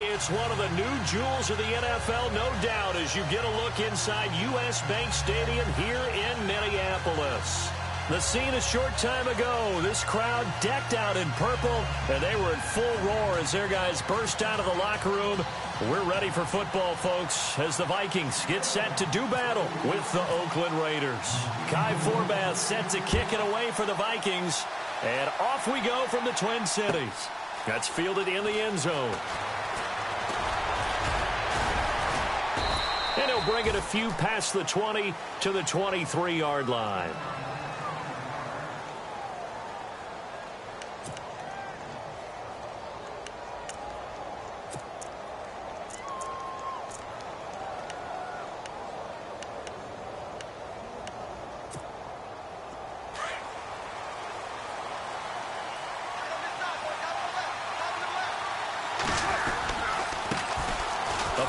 It's one of the new jewels of the NFL, no doubt, as you get a look inside U.S. Bank Stadium here in Minneapolis. The scene a short time ago, this crowd decked out in purple, and they were in full roar as their guys burst out of the locker room. We're ready for football, folks, as the Vikings get set to do battle with the Oakland Raiders. Kai Forbath set to kick it away for the Vikings, and off we go from the Twin Cities. That's fielded in the end zone. And he'll bring it a few past the 20 to the 23-yard line.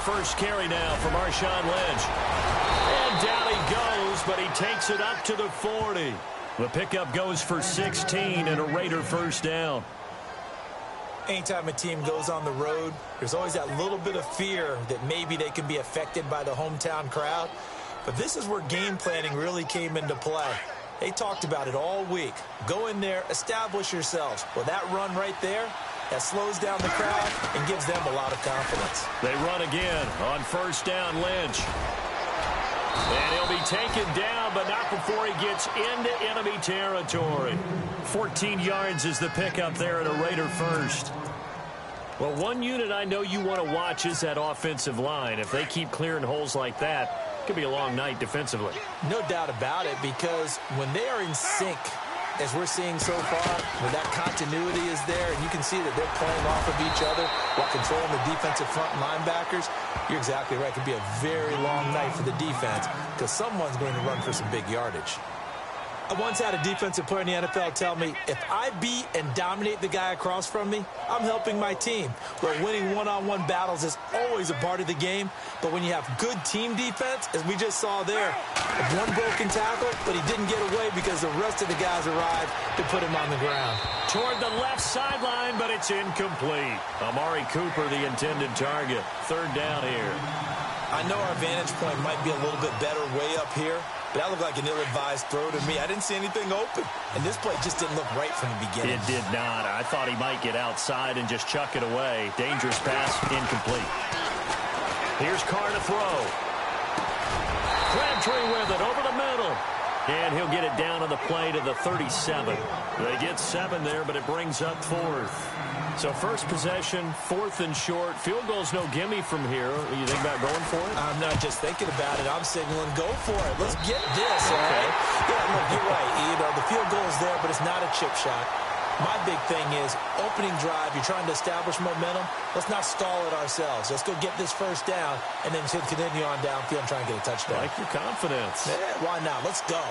First carry now for Marshawn Lynch. And down he goes, but he takes it up to the 40. The pickup goes for 16 and a Raider first down. Anytime a team goes on the road, there's always that little bit of fear that maybe they can be affected by the hometown crowd. But this is where game planning really came into play. They talked about it all week. Go in there, establish yourselves. Well, that run right there, that slows down the crowd and gives them a lot of confidence. They run again on first down, Lynch. And he'll be taken down, but not before he gets into enemy territory. 14 yards is the pickup there at a Raider first. Well, one unit I know you want to watch is that offensive line. If they keep clearing holes like that, it could be a long night defensively. No doubt about it, because when they are in sync, as we're seeing so far, when that continuity is there, and you can see that they're playing off of each other while controlling the defensive front linebackers, you're exactly right. It could be a very long night for the defense because someone's going to run for some big yardage. I once had a defensive player in the NFL tell me, if I beat and dominate the guy across from me, I'm helping my team. Well, winning one-on-one battles is always a part of the game, but when you have good team defense, as we just saw there, one broken tackle, but he didn't get away because the rest of the guys arrived to put him on the ground. Toward the left sideline, but it's incomplete. Amari Cooper, the intended target. Third down here. I know our vantage point might be a little bit better way up here, but that looked like an ill-advised throw to me. I didn't see anything open, and this play just didn't look right from the beginning. It did not. I thought he might get outside and just chuck it away. Dangerous pass, incomplete. Here's Carr to throw. Crabtree with it over the middle. And he'll get it down on the play to the 37. They get 7 there, but it brings up 4th. So first possession, 4th and short. Field goal's no gimme from here. You think about going for it? I'm not just thinking about it. I'm signaling go for it. Let's get this, all right? Yeah, look, you're right. You know, the field goal's there, but it's not a chip shot. My big thing is opening drive. You're trying to establish momentum. Let's not stall it ourselves. Let's go get this first down and then continue on downfield and try and get a touchdown. I like your confidence. Yeah, why not? Let's go.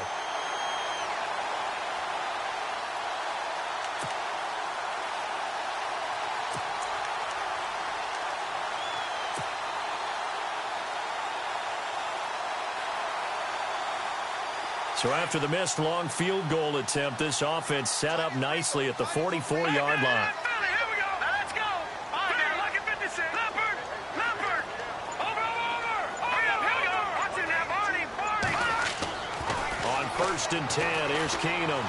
So after the missed long field goal attempt, this offense set up nicely at the 44-yard line. On 1st and 10, here's Keenum.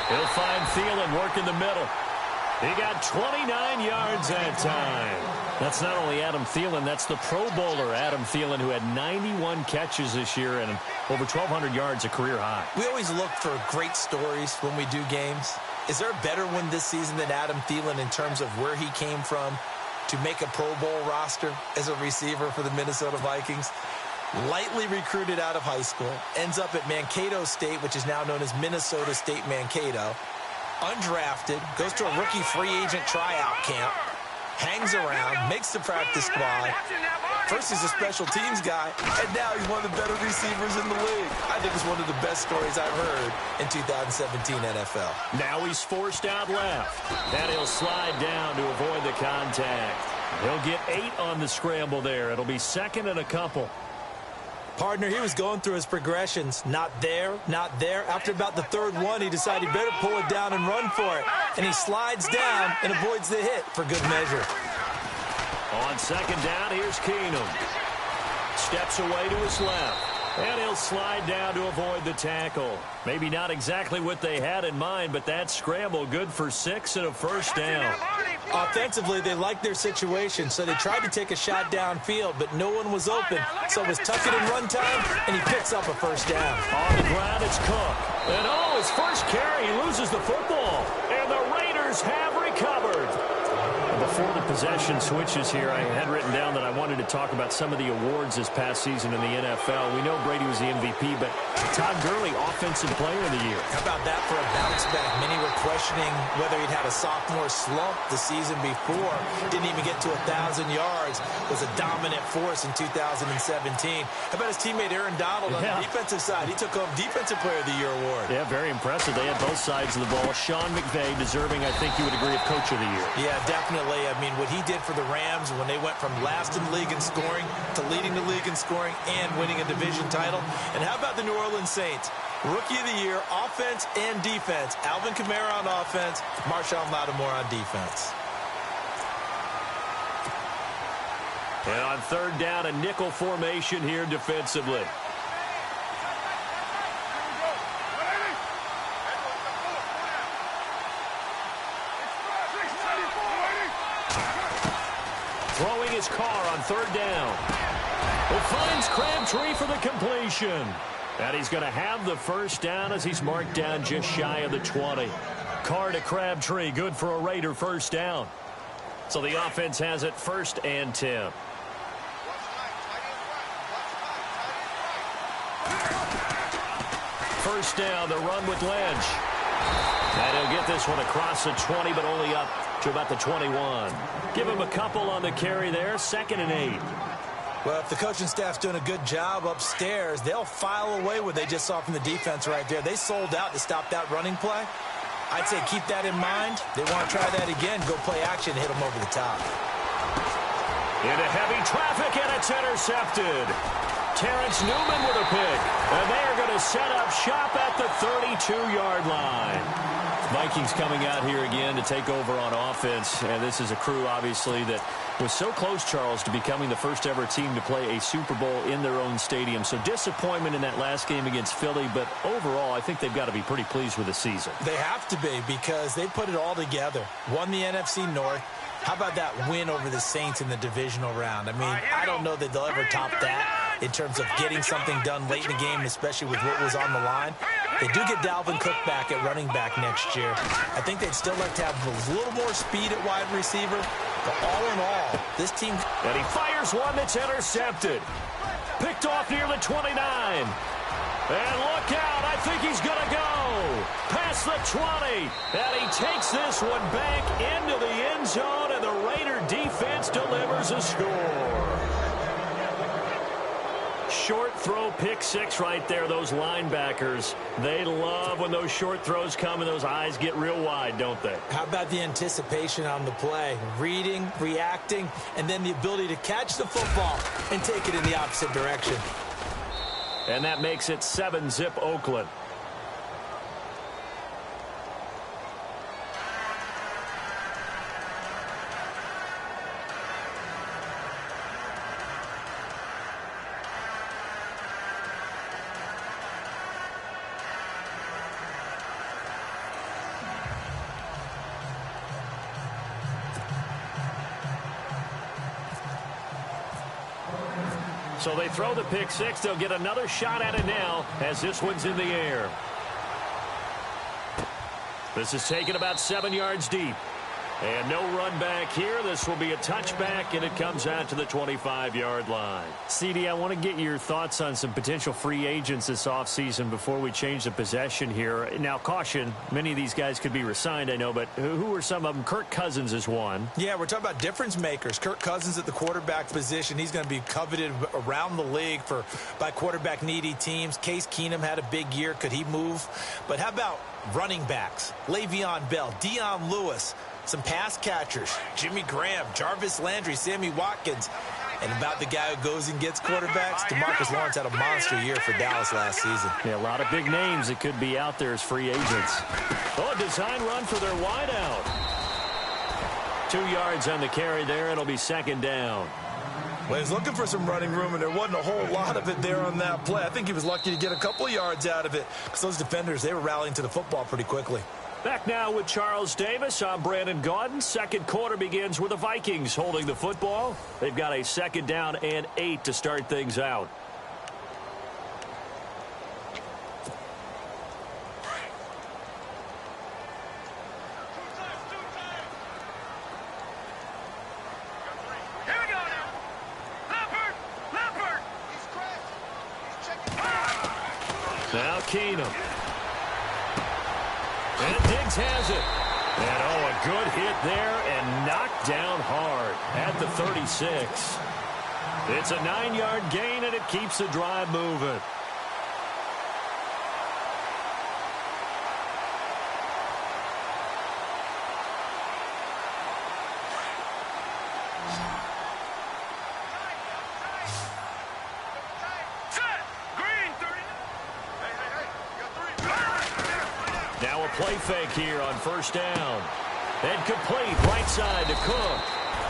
He'll find Thielen working the middle. He got 29 yards that time. That's not only Adam Thielen, that's the Pro Bowler Adam Thielen, who had 91 catches this year and over 1,200 yards, a career high. We always look for great stories when we do games. Is there a better one this season than Adam Thielen in terms of where he came from to make a Pro Bowl roster as a receiver for the Minnesota Vikings? Lightly recruited out of high school, ends up at Mankato State, which is now known as Minnesota State Mankato. Undrafted, goes to a rookie free agent tryout camp, hangs around, makes the practice squad. First he's a special teams guy, and now he's one of the better receivers in the league. I think it's one of the best stories I've heard in 2017 NFL. Now he's forced out left, and he'll slide down to avoid the contact. He'll get 8 on the scramble there. It'll be 2nd and a couple. Partner, he was going through his progressions. Not there, not there. After about the third one, he decided he better pull it down and run for it. And he slides down and avoids the hit for good measure. On second down, here's Keenum. Steps away to his left. And he'll slide down to avoid the tackle. Maybe not exactly what they had in mind, but that scramble good for 6 and a first down. Offensively, they liked their situation, so they tried to take a shot downfield, but no one was open. So it was tuck it in run time, and he picks up a first down. On the ground, it's Cook. And his first carry, he loses the football. And the Raiders have recovered. Before the possession switches here, I had written down that I wanted to talk about some of the awards this past season in the NFL. We know Brady was the MVP, but Todd Gurley, Offensive Player of the Year. How about that for a bounce back? Many were questioning whether he'd had a sophomore slump the season before. Didn't even get to 1,000 yards. Was a dominant force in 2017. How about his teammate Aaron Donald on the defensive side? He took home Defensive Player of the Year award. Yeah, very impressive. They had both sides of the ball. Sean McVay deserving, I think you would agree, of Coach of the Year. Yeah, definitely. I mean, what he did for the Rams when they went from last in the league in scoring to leading the league in scoring and winning a division title. And how about the New Orleans Saints? Rookie of the Year, offense and defense. Alvin Kamara on offense, Marshawn Lattimore on defense. And on third down, a nickel formation here defensively. Throwing his car on third down. It finds Crabtree for the completion. And he's going to have the first down as he's marked down just shy of the 20. Carr to Crabtree, good for a Raider first down. So the offense has it 1st and 10. First down, the run with Lynch. And he'll get this one across the 20, but only up to about the 21. Give him a couple on the carry there, 2nd and 8. Well, if the coaching staff's doing a good job upstairs, they'll file away what they just saw from the defense right there. They sold out to stop that running play. I'd say keep that in mind. They want to try that again, go play action, hit them over the top. Into heavy traffic, and it's intercepted. Terrence Newman with a pick. And they are going to set up shop at the 32-yard line. Vikings coming out here again to take over on offense. And this is a crew, obviously, that was so close, Charles, to becoming the first ever team to play a Super Bowl in their own stadium. So disappointment in that last game against Philly. But overall, I think they've got to be pretty pleased with the season. They have to be, because they put it all together. Won the NFC North. How about that win over the Saints in the divisional round? I mean, I don't know that they'll ever top that in terms of getting something done late in the game, especially with what was on the line. They do get Dalvin Cook back at running back next year. I think they'd still like to have a little more speed at wide receiver. But all in all, this team... And he fires one that's intercepted. Picked off near the 29. And look out, I think he's going to go. Past the 20. And he takes this one back into the end zone, and the Raider defense delivers a score. Short throw, pick six right there. Those linebackers, they love when those short throws come and those eyes get real wide, don't they? How about the anticipation on the play? Reading, reacting, and then the ability to catch the football and take it in the opposite direction. And that makes it 7-zip Oakland. So they throw the pick six. They'll get another shot at it now as this one's in the air. This is taken about 7 yards deep. And no run back here. This will be a touchback, and it comes out to the 25-yard line. CD, I want to get your thoughts on some potential free agents this offseason before we change the possession here. Now, caution, many of these guys could be re-signed, I know, but who are some of them? Kirk Cousins is one. Yeah, we're talking about difference makers. Kirk Cousins at the quarterback position. He's going to be coveted around the league by quarterback-needy teams. Case Keenum had a big year. Could he move? But how about running backs? Le'Veon Bell, Dion Lewis, some pass catchers, Jimmy Graham, Jarvis Landry, Sammy Watkins. And about the guy who goes and gets quarterbacks, DeMarcus Lawrence had a monster year for Dallas last season. Yeah, a lot of big names that could be out there as free agents. Oh, a design run for their wideout. 2 yards on the carry there. It'll be second down. Well, he was looking for some running room, and there wasn't a whole lot of it there on that play. I think he was lucky to get a couple of yards out of it because those defenders, they were rallying to the football pretty quickly. Back now with Charles Davis. I'm Brandon Gaudin. Second quarter begins with the Vikings holding the football. They've got a second down and 8 to start things out. Now Keenum. And Diggs has it. And, oh, a good hit there and knocked down hard at the 36. It's a 9-yard gain, and it keeps the drive moving. Now a play fake here on first down. And complete right side to Cook.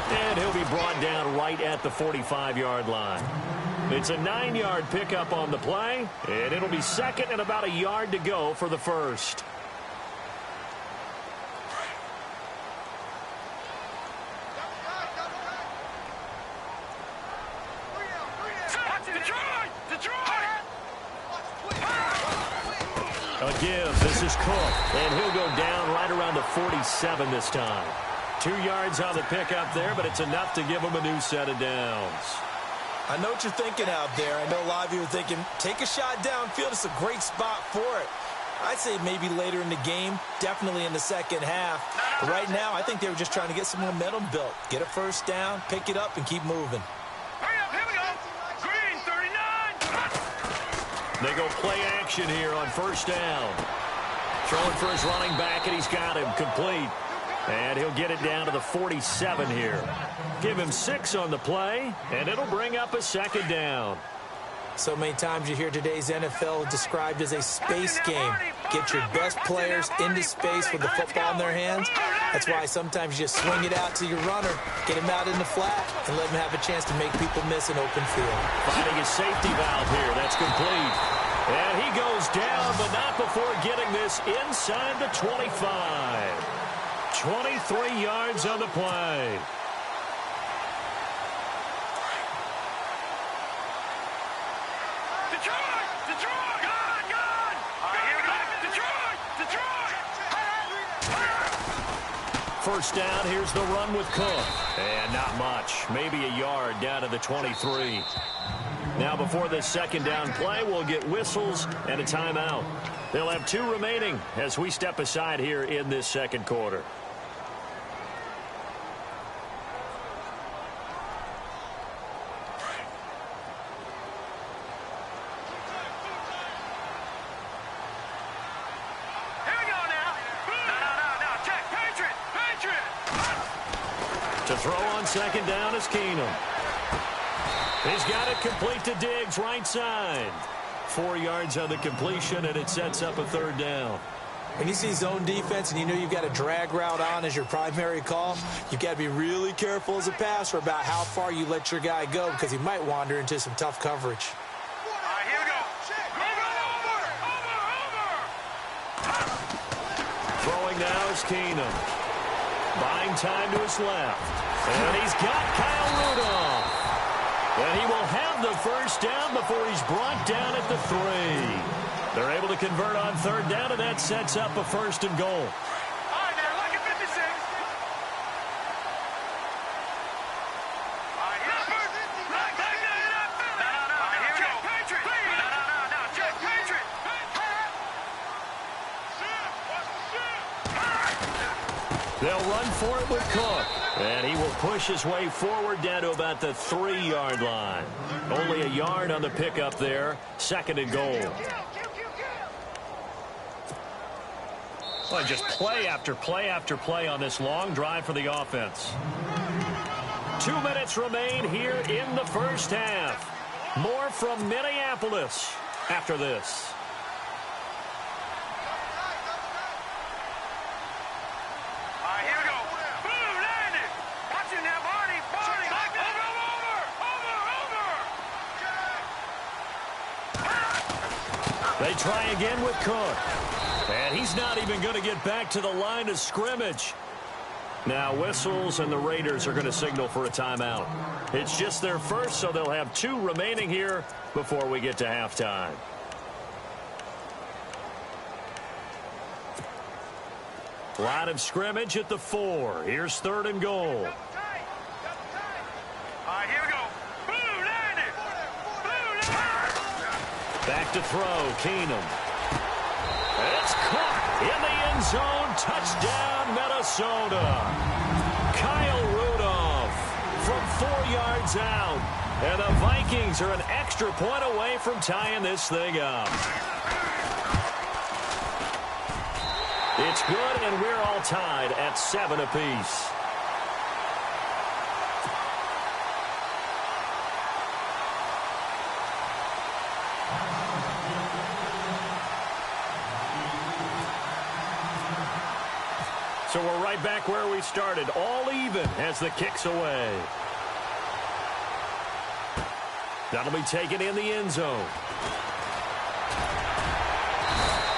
And he'll be brought down right at the 45-yard line. It's a 9-yard pickup on the play. And it'll be second and about a yard to go for the first. A give. This is Cook. And he'll go down right around the 47 this time. 2 yards on the pickup there, but it's enough to give him a new set of downs. I know what you're thinking out there. I know a lot of you are thinking, take a shot downfield. It's a great spot for it. I'd say maybe later in the game, definitely in the second half. But right now, I think they were just trying to get some momentum built. Get a first down, pick it up, and keep moving. They go play action here on first down. Throwing for his running back, and he's got him complete. And he'll get it down to the 47 here. Give him 6 on the play, and it'll bring up a second down. So many times you hear today's NFL described as a space game. Get your best players into space with the football in their hands. That's why sometimes you just swing it out to your runner, get him out in the flat, and let him have a chance to make people miss an open field. Finding a safety valve here. That's complete. And he goes down, but not before getting this inside the 25. 23 yards on the play. First down, here's the run with Cook. And not much, maybe a yard down to the 23. Now before this second down play, we'll get whistles and a timeout. They'll have 2 remaining as we step aside here in this second quarter. To throw on second down is Keenum. He's got it complete to Diggs, right side. 4 yards on the completion, and it sets up a third down. When you see zone defense and you know you've got a drag route on as your primary call, you've got to be really careful as a passer about how far you let your guy go because he might wander into some tough coverage. Here we go. Throwing now is Keenum. Buying time to his left. And he's got Kyle Rudolph. And he will have the first down before he's brought down at the 3. They're able to convert on third down, and that sets up a first and goal. They'll run for it with Cook. And he will push his way forward down to about the 3-yard line. Only a yard on the pickup there. Second and goal. Well, just play after play after play on this long drive for the offense. 2 minutes remain here in the first half. More from Minneapolis after this. Here we go. Boom, landed. Watch it now, Barney. Barney. Over. They try again with Cook. And he's not even going to get back to the line of scrimmage. Now whistles, and the Raiders are going to signal for a timeout. It's just their first, so they'll have 2 remaining here before we get to halftime. Line of scrimmage at the 4. Here's 3rd and goal. Here we go. Boom, landed. Boom, landed. Back to throw, Keenum. It's caught in the end zone. Touchdown, Minnesota. Kyle Rudolph from 4 yards out. And the Vikings are an extra point away from tying this thing up. It's good, and we're all tied at 7 apiece. So we're right back where we started, all even as the kick's away. That'll be taken in the end zone.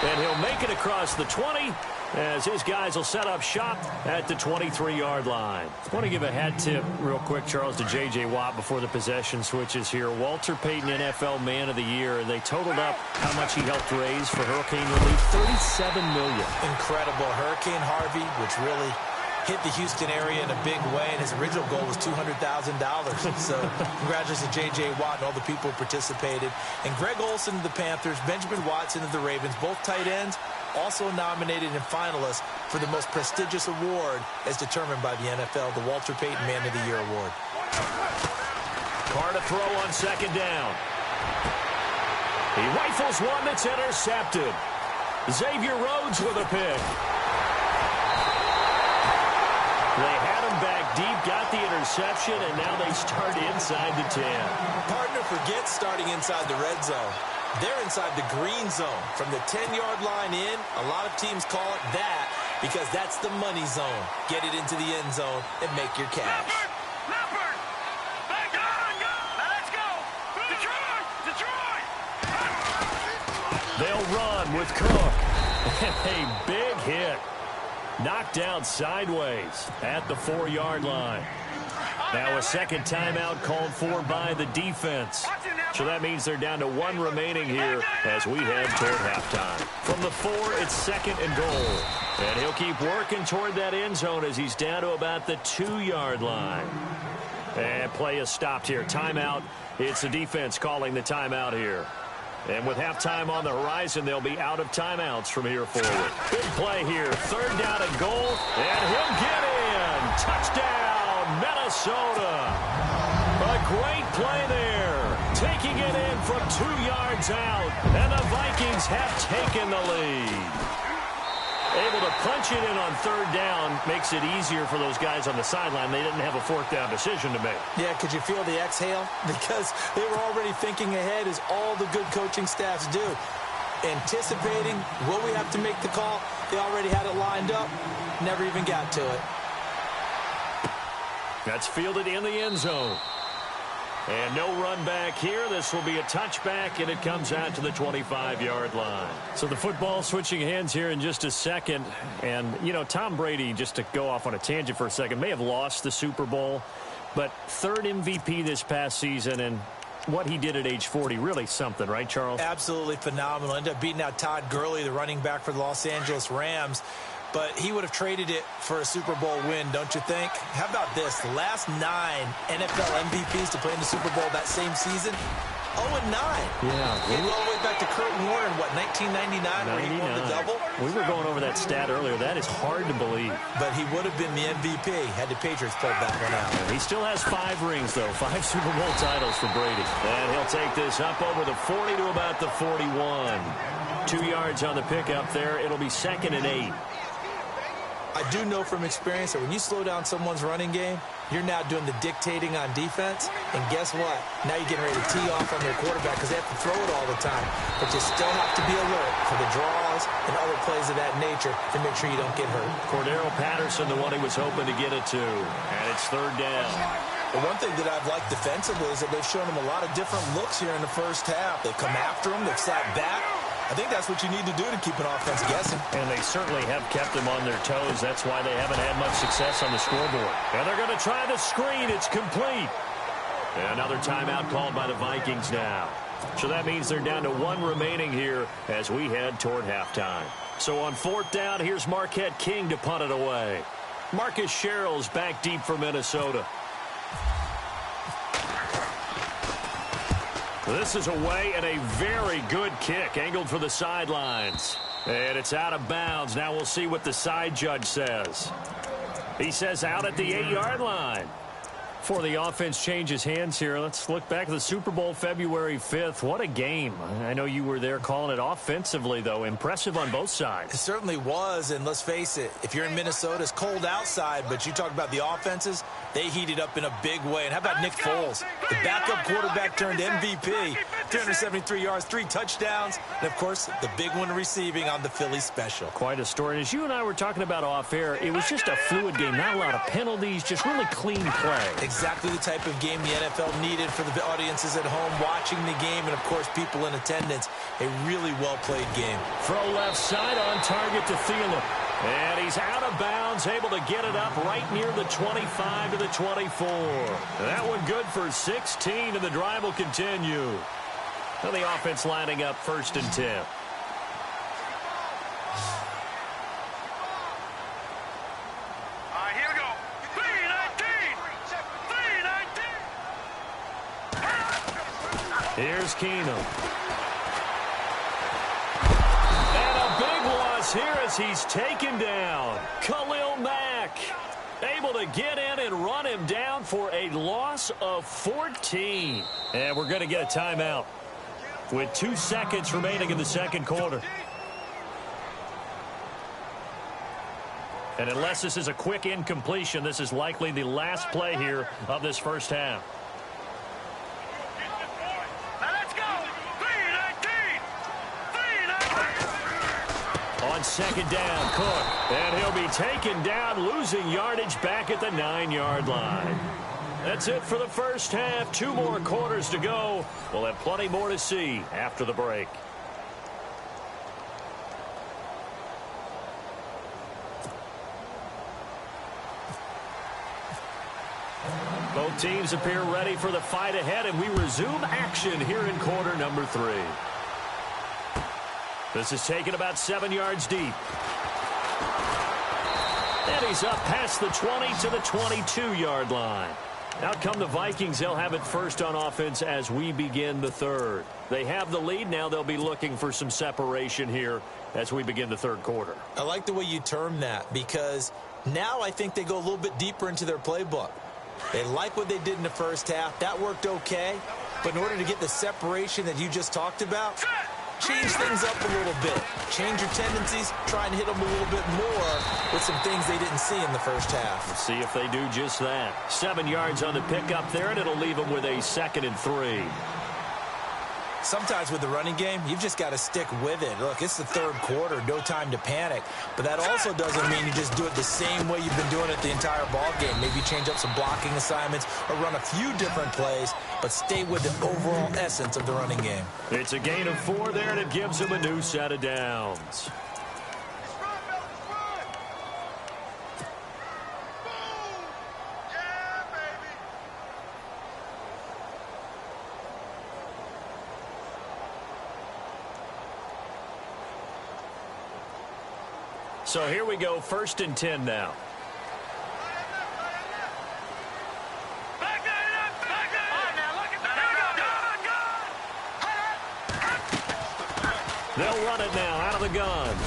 And he'll make it across the 20 as his guys will set up shop at the 23-yard line. I want to give a hat tip real quick, Charles, to J.J. Watt before the possession switches here. Walter Payton, NFL Man of the Year. They totaled up how much he helped raise for hurricane relief, $37 million. Incredible. Hurricane Harvey, which really hit the Houston area in a big way, and his original goal was $200,000. So congratulations to J.J. Watt and all the people who participated. And Greg Olsen of the Panthers, Benjamin Watson of the Ravens, both tight ends, also nominated and finalists for the most prestigious award as determined by the NFL, the Walter Payton Man of the Year Award. Carr to throw on 2nd down. He rifles one that's intercepted. Xavier Rhodes with a pick. They had him back deep, got the interception, and now they start inside the 10. Partner forgets starting inside the red zone. They're inside the green zone. From the 10-yard line in, a lot of teams call it that because that's the money zone. Get it into the end zone and make your cash. Leopard. Back on. Now let's go. Detroit. They'll run with Cook. And a big hit. Knocked out sideways at the 4-yard line. Now a second timeout called for by the defense. So that means they're down to 1 remaining here as we head toward halftime. From the 4, it's 2nd and goal. And he'll keep working toward that end zone as he's down to about the 2-yard line. And play is stopped here. Timeout. It's the defense calling the timeout here. And with halftime on the horizon, they'll be out of timeouts from here forward. Big play here. 3rd down and goal. And he'll get in. Touchdown, Minnesota. A great play there. Taking it in from 2 yards out. And the Vikings have taken the lead. Able to punch it in on 3rd down makes it easier for those guys on the sideline. They didn't have a 4th down decision to make. Yeah, could you feel the exhale? Because they were already thinking ahead, as all the good coaching staffs do. Anticipating, will we have to make the call? They already had it lined up. Never even got to it. That's fielded in the end zone. And no run back here. This will be a touchback, and it comes out to the 25-yard line. So the football switching hands here in just a second. And, you know, Tom Brady, just to go off on a tangent for a second, may have lost the Super Bowl, but 3rd MVP this past season, and what he did at age 40, really something, right, Charles? Absolutely phenomenal. Ended up beating out Todd Gurley, the running back for the Los Angeles Rams. But he would have traded it for a Super Bowl win, don't you think? How about this? The last 9 NFL MVPs to play in the Super Bowl that same season, 0-9. Yeah. He go all the way back to Kurt Warner in, what, 1999, where he won the double? We were going over that stat earlier. That is hard to believe. But he would have been the MVP had the Patriots pulled that one out. He still has 5 rings, though. 5 Super Bowl titles for Brady. And he'll take this up over the 40 to about the 41. 2 yards on the pickup there. It'll be 2nd and 8. I do know from experience that when you slow down someone's running game, you're now doing the dictating on defense. And guess what? Now you're getting ready to tee off on their quarterback because they have to throw it all the time. But you still have to be alert for the draws and other plays of that nature to make sure you don't get hurt. Cordero Patterson, the one he was hoping to get it to. And it's third down. The one thing that I've liked defensively is that they've shown him a lot of different looks here in the first half. They've come after him. They've sat back. I think that's what you need to do to keep an offense guessing. And they certainly have kept them on their toes. That's why they haven't had much success on the scoreboard. And they're going to try the screen. It's complete. And another timeout called by the Vikings now. So that means they're down to one remaining here as we head toward halftime. So on fourth down, here's Marquette King to punt it away. Marcus Sherrill's back deep for Minnesota. This is away and a very good kick angled for the sidelines. And it's out of bounds. Now we'll see what the side judge says. He says out at the 8-yard line. Before the offense changes hands here, let's look back at the Super Bowl February 5th. What a game. I know you were there calling it offensively, though. Impressive on both sides. It certainly was, and let's face it, if you're in Minnesota, it's cold outside, but you talk about the offenses, they heated up in a big way. And how about Nick Foles? The backup quarterback turned MVP. 373 yards, 3 touchdowns, and, of course, the big one receiving on the Philly special. Quite a story. As you and I were talking about off air, it was just a fluid game. Not a lot of penalties, just really clean play. Exactly the type of game the NFL needed for the audiences at home watching the game and, of course, people in attendance. A really well-played game. Throw left side on target to Thielen. And he's out of bounds, able to get it up right near the 25 to the 24. That one good for 16, and the drive will continue. Now the offense lining up 1st and 10. Here we go. 3-19. Here's Keenum. And a big loss here as he's taken down. Khalil Mack able to get in and run him down for a loss of 14. And we're going to get a timeout with 2 seconds remaining in the second quarter. And unless this is a quick incompletion, this is likely the last play here of this first half. Now let's go. 3-19. On second down, Cook. And he'll be taken down, losing yardage back at the 9-yard line. That's it for the first half. 2 more quarters to go. We'll have plenty more to see after the break. Both teams appear ready for the fight ahead, and we resume action here in quarter number 3. This is taken about 7 yards deep. And he's up past the 20 to the 22-yard line. Out come the Vikings. They'll have it first on offense as we begin the third. They have the lead. Now they'll be looking for some separation here as we begin the third quarter. I like the way you term that because now I think they go a little bit deeper into their playbook. They like what they did in the first half. That worked okay. But in order to get the separation that you just talked about, change things up a little bit. Change your tendencies. Try and hit them a little bit more with some things they didn't see in the first half. Let's see if they do just that. 7 yards on the pickup there, and it'll leave them with a 2nd and 3. Sometimes with the running game, you've just got to stick with it. Look, it's the third quarter, no time to panic. But that also doesn't mean you just do it the same way you've been doing it the entire ball game. Maybe change up some blocking assignments or run a few different plays, but stay with the overall essence of the running game. It's a gain of 4 there, and it gives them a new set of downs. So here we go, 1st and 10 now. They'll run it now out of the gun.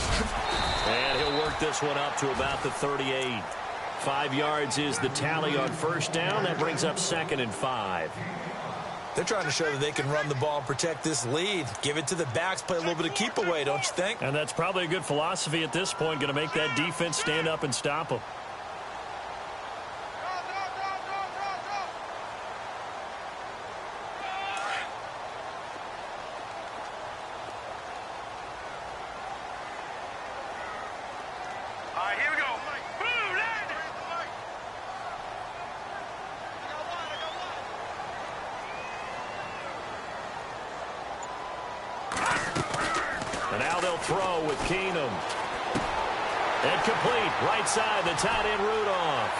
And he'll work this one up to about the 38. 5 yards is the tally on first down. That brings up 2nd and 5. They're trying to show that they can run the ball and protect this lead. Give it to the backs, play a little bit of keep away, don't you think? And that's probably a good philosophy at this point, going to make that defense stand up and stop them. Throw with Keenum. Incomplete. Right side, the tight end Rudolph.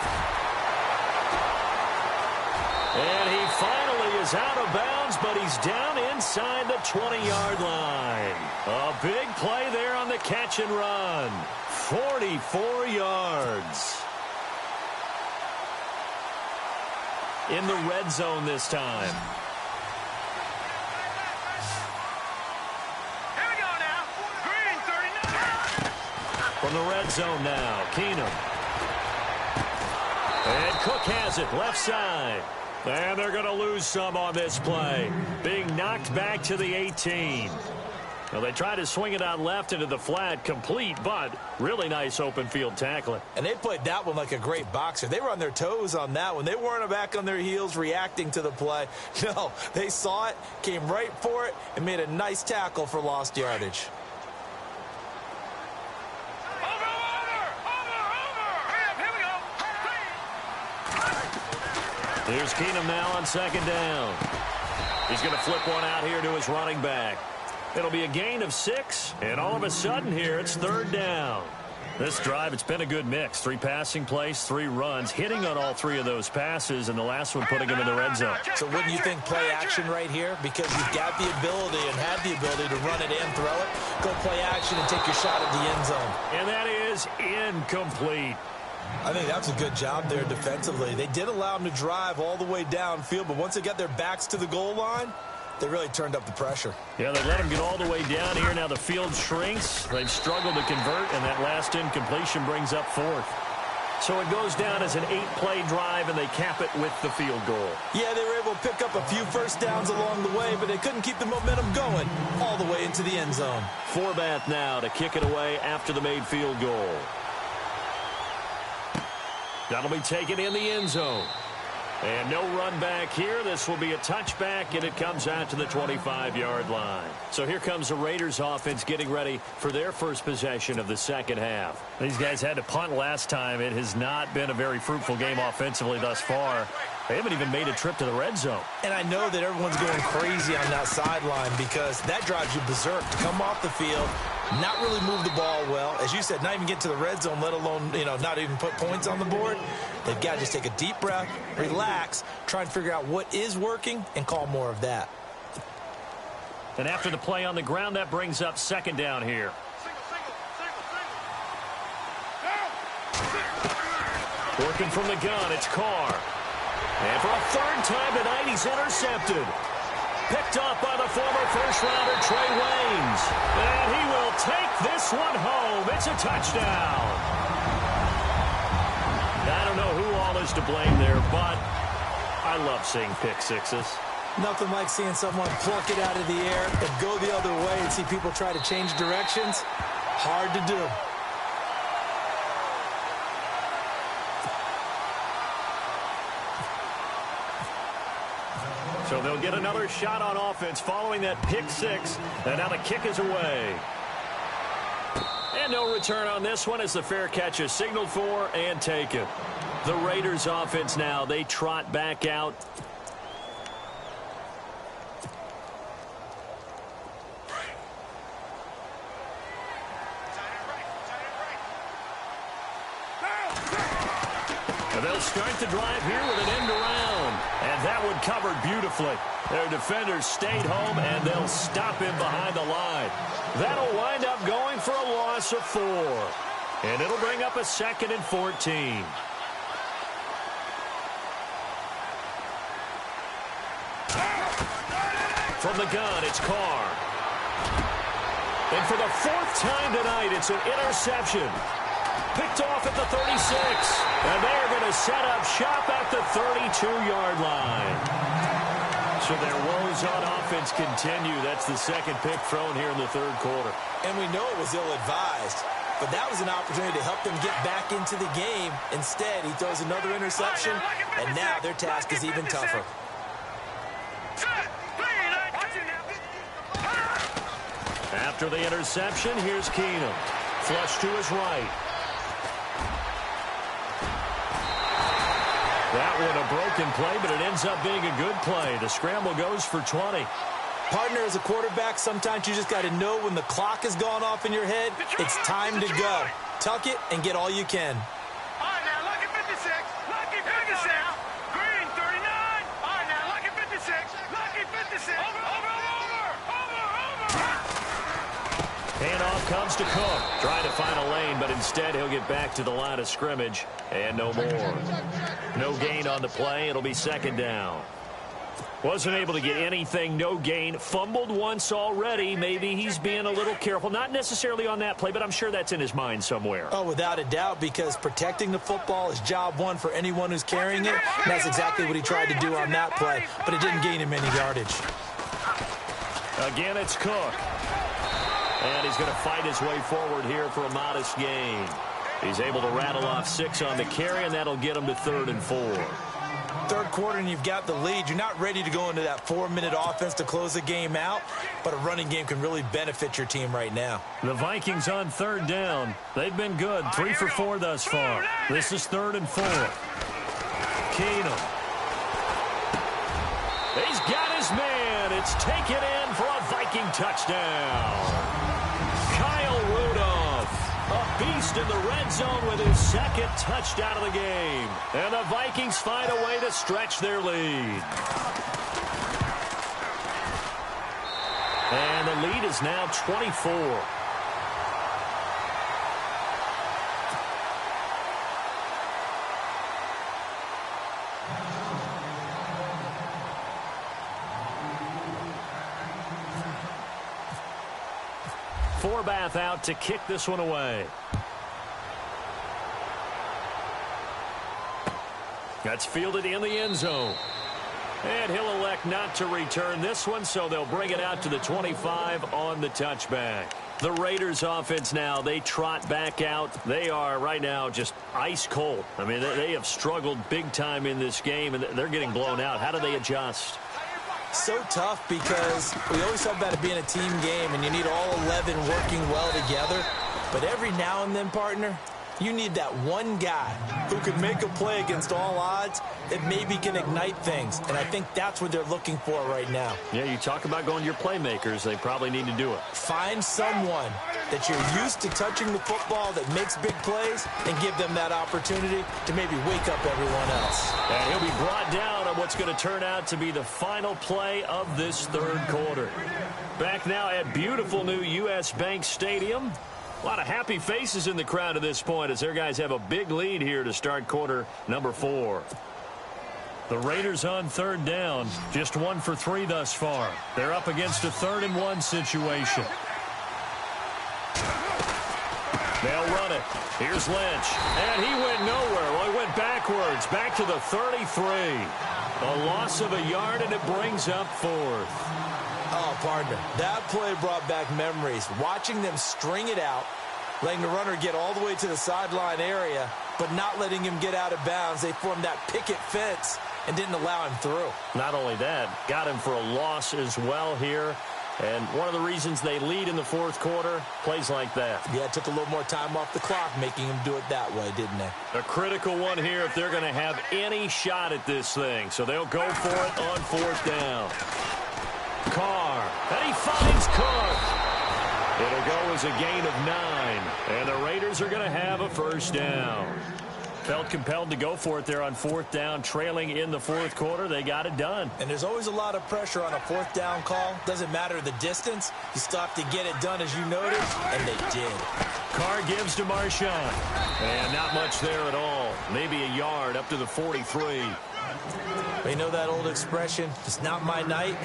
And he finally is out of bounds, but he's down inside the 20-yard line. A big play there on the catch and run. 44 yards. In the red zone this time. From the red zone now, Keenum. And Cook has it, left side. And they're going to lose some on this play. Being knocked back to the 18. Well, they tried to swing it out left into the flat, complete, but really nice open field tackling. And they played that one like a great boxer. They were on their toes on that one. They weren't back on their heels reacting to the play. No, they saw it, came right for it, and made a nice tackle for lost yardage. Here's Keenum now on second down. He's going to flip one out here to his running back. It'll be a gain of 6, and all of a sudden here it's third down. This drive, it's been a good mix. 3 passing plays, 3 runs, hitting on all 3 of those passes, and the last one putting him in the red zone. So wouldn't you think play action right here? Because you've got the ability and have the ability to run it and throw it. Go play action and take your shot at the end zone. And that is incomplete. I think that's a good job there defensively. They did allow them to drive all the way downfield, but once they got their backs to the goal line, they really turned up the pressure. Yeah, they let them get all the way down here. Now the field shrinks. They've struggled to convert, and that last incompletion brings up 4th. So it goes down as an 8-play drive, and they cap it with the field goal. Yeah, they were able to pick up a few first downs along the way, but they couldn't keep the momentum going all the way into the end zone. Forbath now to kick it away after the made field goal. That'll be taken in the end zone. And no run back here. This will be a touchback, and it comes out to the 25-yard line. So here comes the Raiders offense getting ready for their first possession of the second half. These guys had to punt last time. It has not been a very fruitful game offensively thus far. They haven't even made a trip to the red zone. And I know that everyone's going crazy on that sideline because that drives you berserk to come off the field, not really move the ball well. As you said, not even get to the red zone, let alone, not even put points on the board. They've got to just take a deep breath, relax, try and figure out what is working, and call more of that. And after the play on the ground, that brings up second down here. Working from the gun, it's Carr. And for a third time tonight, he's intercepted. Picked up by the former first-rounder Trey Waynes. And he will take this one home. It's a touchdown. I don't know who all is to blame there, but I love seeing pick sixes. Nothing like seeing someone pluck it out of the air and go the other way and see people try to change directions. Hard to do. So they'll get another shot on offense following that pick six. And now the kick is away. And no return on this one as the fair catch is signaled for and taken. The Raiders offense now, they trot back out. And they'll start the drive here with an end around. And that one covered beautifully. Their defenders stayed home, and they'll stop him behind the line. That'll wind up going for a loss of 4. And it'll bring up a 2nd and 14. From the gun, it's Carr. And for the 4th time tonight, it's an interception. Picked off at the 36. And they're going to set up shop at the 32-yard line. So their woes on offense continue. That's the second pick thrown here in the third quarter. And we know it was ill-advised, but that was an opportunity to help them get back into the game. Instead, he throws another interception, and now their task is even tougher. After the interception, here's Keenum. Flush to his right. That one a broken play, but it ends up being a good play. The scramble goes for 20. Partner, as a quarterback, sometimes you just got to know when the clock has gone off in your head, it's time to go. Tuck it and get all you can. All right, now, lucky 56. Lucky 56. Green, 39. All right, now, lucky 56. Lucky 56. Over. Handoff comes to Cook. Trying to find a lane, but instead he'll get back to the line of scrimmage. And no more. No gain on the play. It'll be second down. Wasn't able to get anything, no gain. Fumbled once already. Maybe he's being a little careful. Not necessarily on that play, but I'm sure that's in his mind somewhere. Oh, without a doubt, because protecting the football is job one for anyone who's carrying it. And that's exactly what he tried to do on that play, but it didn't gain him any yardage. Again, it's Cook. And he's going to fight his way forward here for a modest gain. He's able to rattle off 6 on the carry, and that'll get him to 3rd and 4. Third quarter and you've got the lead. You're not ready to go into that 4-minute offense to close the game out, but a running game can really benefit your team right now. The Vikings on 3rd down. They've been good. 3 for 4 thus far. This is 3rd and 4. Keenum. He's got his man. It's taken in for a Viking touchdown. Kyle Rudolph, a beast in the red zone with his 2nd touchdown of the game. And the Vikings find a way to stretch their lead. And the lead is now 24. Forbath out to kick this one away. That's fielded in the end zone. And he'll elect not to return this one, so they'll bring it out to the 25 on the touchback. The Raiders offense now, they trot back out. They are right now just ice cold. I mean, they have struggled big time in this game, and they're getting blown out. How do they adjust? So tough because we always talk about it being a team game and you need all 11 working well together. But every now and then, partner, you need that one guy who can make a play against all odds that maybe can ignite things. And I think that's what they're looking for right now. Yeah, you talk about going to your playmakers. They probably need to do it. Find someone that you're used to touching the football that makes big plays and give them that opportunity to maybe wake up everyone else. And he'll be brought down on what's going to turn out to be the final play of this 3rd quarter. Back now at beautiful new U.S. Bank Stadium. A lot of happy faces in the crowd at this point as their guys have a big lead here to start quarter number 4. The Raiders on 3rd down, just 1 for 3 thus far. They're up against a 3rd and 1 situation. They'll run it. Here's Lynch. And he went nowhere. Well, he went backwards, back to the 33. A loss of a yard, and it brings up 4th. Oh, partner, that play brought back memories. Watching them string it out, letting the runner get all the way to the sideline area, but not letting him get out of bounds. They formed that picket fence and didn't allow him through. Not only that, got him for a loss as well here. And one of the reasons they lead in the 4th quarter, plays like that. Yeah, it took a little more time off the clock, making him do it that way, didn't they? A critical one here if they're going to have any shot at this thing. So they'll go for it on 4th down. Carr, and he finds Cook. It'll go as a gain of 9, and the Raiders are going to have a 1st down. Felt compelled to go for it there on 4th down, trailing in the 4th quarter. They got it done. And there's always a lot of pressure on a 4th down call. Doesn't matter the distance. You still have to get it done, as you noted, and they did. Carr gives to Marshawn, and not much there at all. Maybe a yard up to the 43. You know that old expression, it's not my night?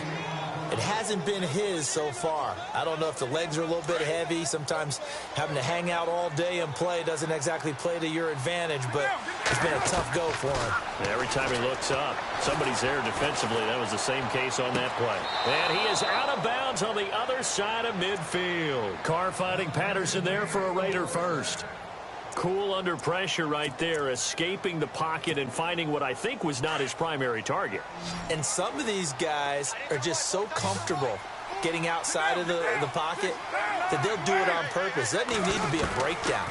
It hasn't been his so far. I don't know if the legs are a little bit heavy. Sometimes having to hang out all day and play doesn't exactly play to your advantage, but It's been a tough go for him. Every time he looks up, somebody's there defensively. That was the same case on that play. And he is out of bounds on the other side of midfield. Carr finding Patterson there for a Raider first. Cool under pressure right there, escaping the pocket and finding what I think was not his primary target. And some of these guys are just so comfortable getting outside of the pocket that they'll do it on purpose. It doesn't even need to be a breakdown.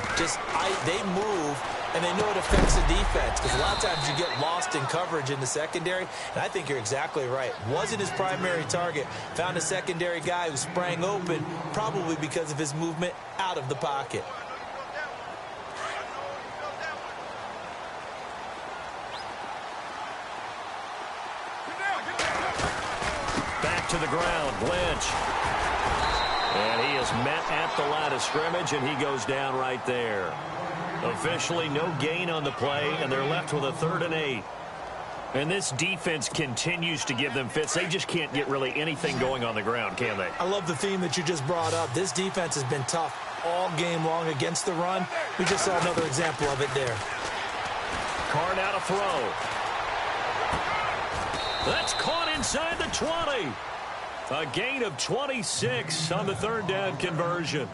They move, and they know it affects the defense, because a lot of times you get lost in coverage in the secondary, and I think you're exactly right. Wasn't his primary target. Found a secondary guy who sprang open, probably because of his movement out of the pocket. To the ground, Lynch. And he is met at the line of scrimmage, and he goes down right there. Officially no gain on the play, and they're left with a 3rd and 8. And this defense continues to give them fits. They just can't get really anything going on the ground, can they? I love the theme that you just brought up. This defense has been tough all game long against the run. We just saw another example of it there. Carr now to throw. That's caught inside the 20. A gain of 26 on the 3rd down conversion.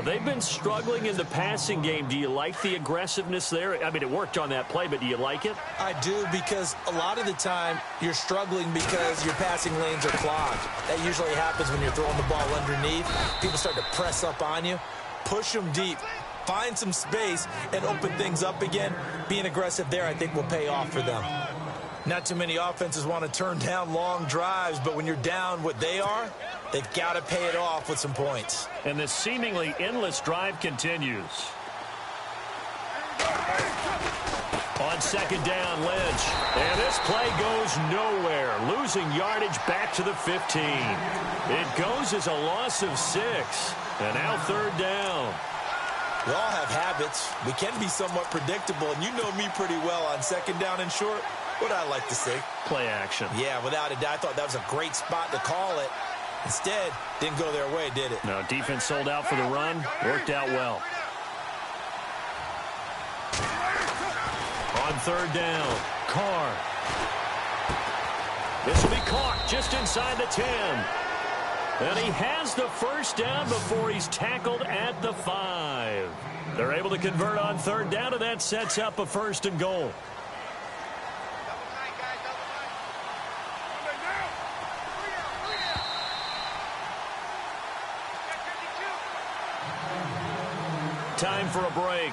They've been struggling in the passing game. Do you like the aggressiveness there? I mean, it worked on that play, but do you like it? I do, because a lot of the time you're struggling because your passing lanes are clogged. That usually happens when you're throwing the ball underneath. People start to press up on you. Push them deep. Find some space and open things up again. Being aggressive there, I think, will pay off for them. Not too many offenses want to turn down long drives, but when you're down what they are, they've got to pay it off with some points. And this seemingly endless drive continues. On 2nd down, Lynch. And this play goes nowhere. Losing yardage back to the 15. It goes as a loss of 6. And now 3rd down. We all have habits. We can be somewhat predictable, and you know me pretty well on 2nd down and short. What I like to see. Play action. Yeah, without a doubt. I thought that was a great spot to call it. Instead, didn't go their way, did it? No, defense sold out for the run. Worked out well. On 3rd down, Carr. This will be caught just inside the 10. And he has the 1st down before he's tackled at the 5. They're able to convert on 3rd down, and that sets up a 1st and goal. Time for a break.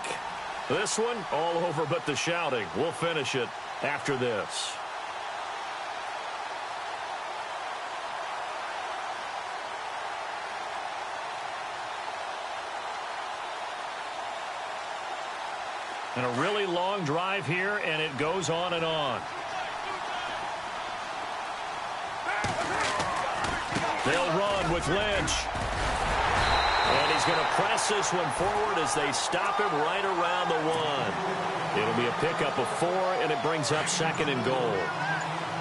This one, all over but the shouting. We'll finish it after this. And a really long drive here, and it goes on and on. They'll run with Lynch. And he's going to press this one forward as they stop him right around the 1. It'll be a pickup of 4, and it brings up 2nd and goal.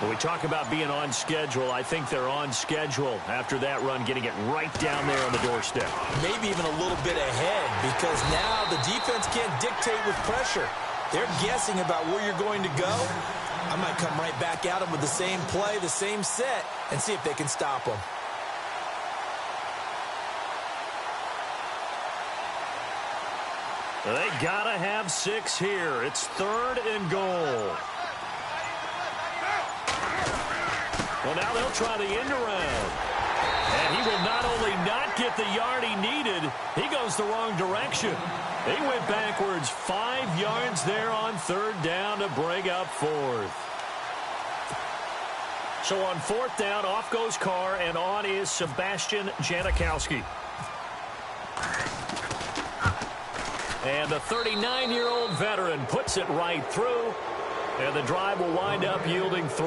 When we talk about being on schedule, I think they're on schedule after that run, getting it right down there on the doorstep. Maybe even a little bit ahead, because now the defense can't dictate with pressure. They're guessing about where you're going to go. I might come right back at them with the same play, the same set, and see if they can stop them. They got to have 6 here. It's 3rd and goal. Well, now they'll try the end around. And he will not only not get the yard he needed, he goes the wrong direction. He went backwards 5 yards there on 3rd down to bring up 4th. So on 4th down, off goes Carr, and on is Sebastian Janikowski. And the 39-year-old veteran puts it right through, and the drive will wind up yielding 3.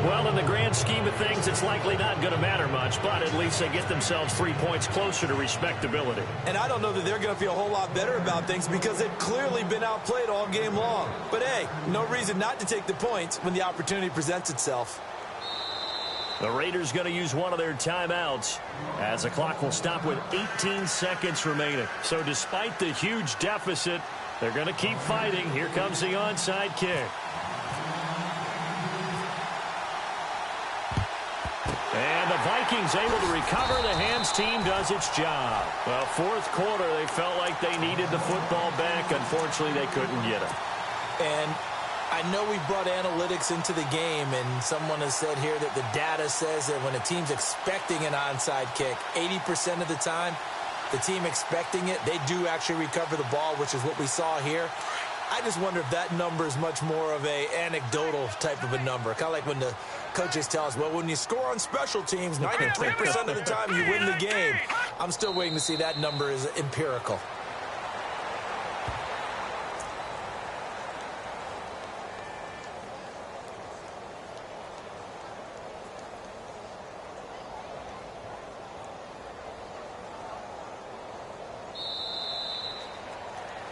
Well, in the grand scheme of things, it's likely not going to matter much, but at least they get themselves 3 points closer to respectability. And I don't know that they're going to feel a whole lot better about things because they've clearly been outplayed all game long. But, hey, no reason not to take the points when the opportunity presents itself. The Raiders going to use one of their timeouts as the clock will stop with 18 seconds remaining. So despite the huge deficit, They're going to keep fighting. Here comes the onside kick. And the Vikings able to recover. The hands team does its job. Well, fourth quarter, they felt like they needed the football back. Unfortunately, they couldn't get it. And I know we brought analytics into the game, and someone has said here that the data says that when a team's expecting an onside kick, 80% of the time, the team expecting it, they do actually recover the ball, which is what we saw here. I just wonder if that number is much more of a anecdotal type of a number. Kind of like when the coaches tell us, well, when you score on special teams, 93% of the time you win the game. I'm still waiting to see that number is empirical.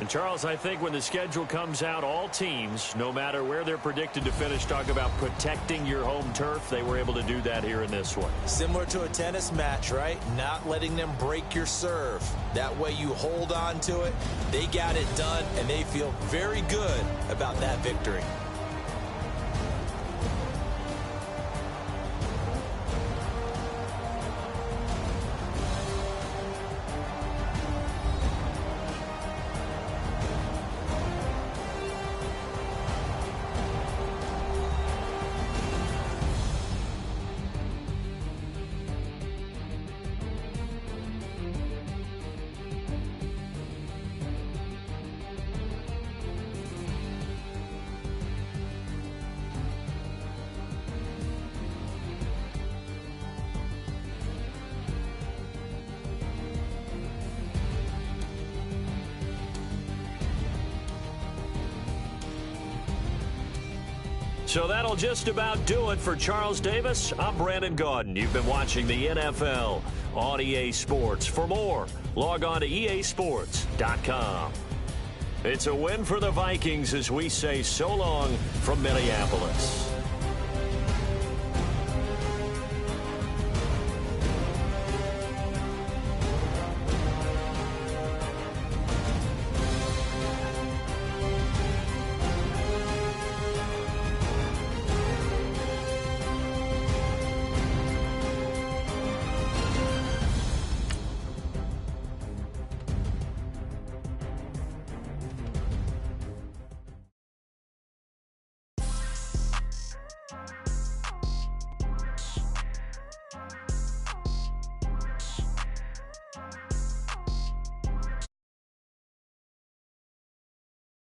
And, Charles, I think when the schedule comes out, all teams, no matter where they're predicted to finish, talk about protecting your home turf. They were able to do that here in this one. Similar to a tennis match, right? Not letting them break your serve. That way you hold on to it. They got it done, and they feel very good about that victory. So that'll just about do it for Charles Davis. I'm Brandon Gaudin. You've been watching the NFL on EA Sports. For more, log on to easports.com. It's a win for the Vikings as we say so long from Minneapolis.